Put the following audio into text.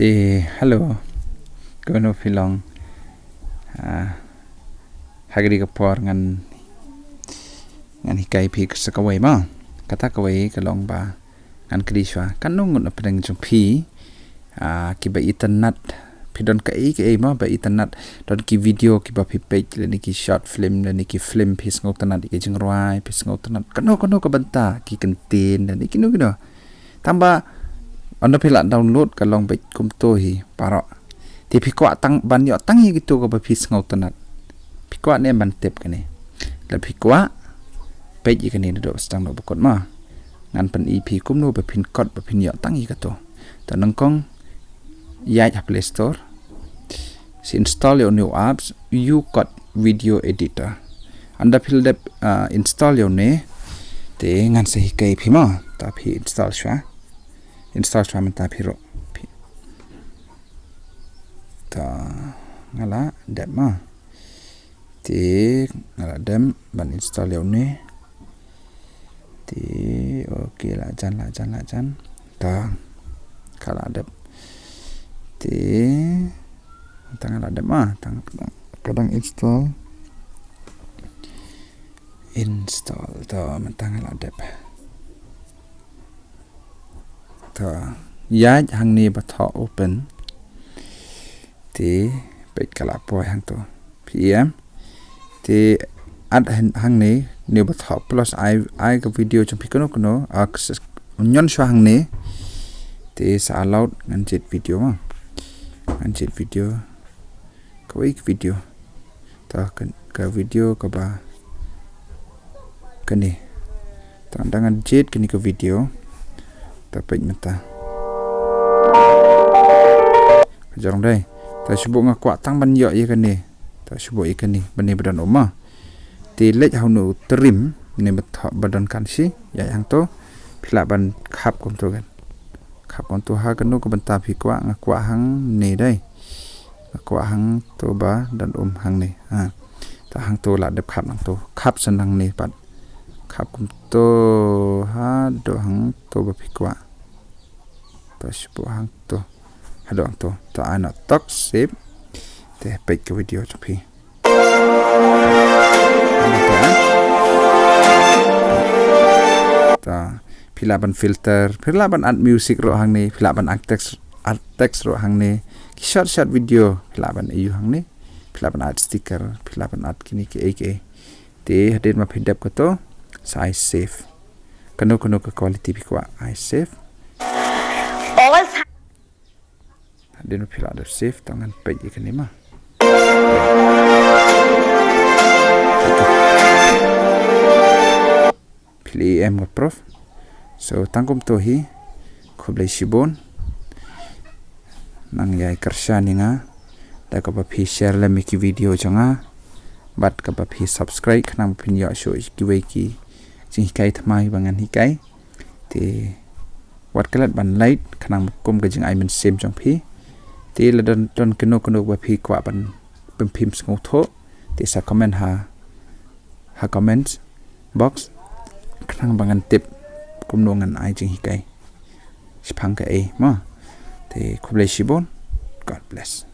hello Kumno pilong hagri kapor ngan hikai pi sakawai ma kata kawai kalong ba ngan kriswa kanung ngun apeng jong pi ki ba itynnad pidon kai ma ba itynnad don ki video ki ba pi page le ni ki short film le ni ki film pi sngotanad ki jing roi pi sngotanad kano ka banta ki kentin dan iki no tamba anda pila download kalong baik kumto hi paro ti pikwa tang banyo tangi gitu ko ba pi sngotanad pikwa ne bantep kene la pikwa page kene do stang no bukot ma ngan pen ep kumno ba pin code ba pin yo tangi kato ta nangkong ya Play Store si install your new apps you got video editor anda pil dep install your ne te ngan se hikai phi ma ta phi install shwa menta phiro ta ngala dep ma te ngala dem ban install your ne te okay la jan ta kala dep te tang ngala dep ma tang kadang install to menta ngala dep ta ya hang ni ba tho open te page kala po hang to pm te ad hang ni ba tho plus I ka video chong pikono access nyon swa hang ni te sa allowed ngan jet video ma ngan jet video ko video ta ka video ka ba kani tandangan jet kini ka video tapi menta jarang dai ta subo nga kwa tang ban yo ye kani ta subo ikan ni bani badan oma ti lej haunu trim ne badan kan si ya yang to phila ban khap kom to gan khap kon to ha kanu ko banta phi kwa nga kwa hang ne dai kwa hang to ba dan hang ne ta hang to la dep khap nang to khap san hang ne pat khap kom to ha do hang to ba phi kwa ta subo hang to hado hang to ta ana tok save te page ka video cho phi ta phila ban filter phila ban add music ro hang ni phila ban add text ro hang ni ki short video phila ban eu hang ni phila ban add sticker phila ban add kini ki ek te hadet ma phidap ko to size save kano ka quality bi kwa I save hadet ma phila ada save tangan page ikani ma pilih em prof so tangkum to hi khoblai sibon nang yai karsha ninga da ka ba phi share la mi ki video changa bat ka ba phi subscribe khana phin ya show ki wei ki jing hikai thmai bangan hikai te wat kalat ban light khana kum ka jing ai men sem chong phi te la don keno ba phi kwa ban pem phim ngau tho te sa comment ha comment box khang bangan tip kumno ngan ai jing hikai sipang ka e ma te khoblai sibon God bless.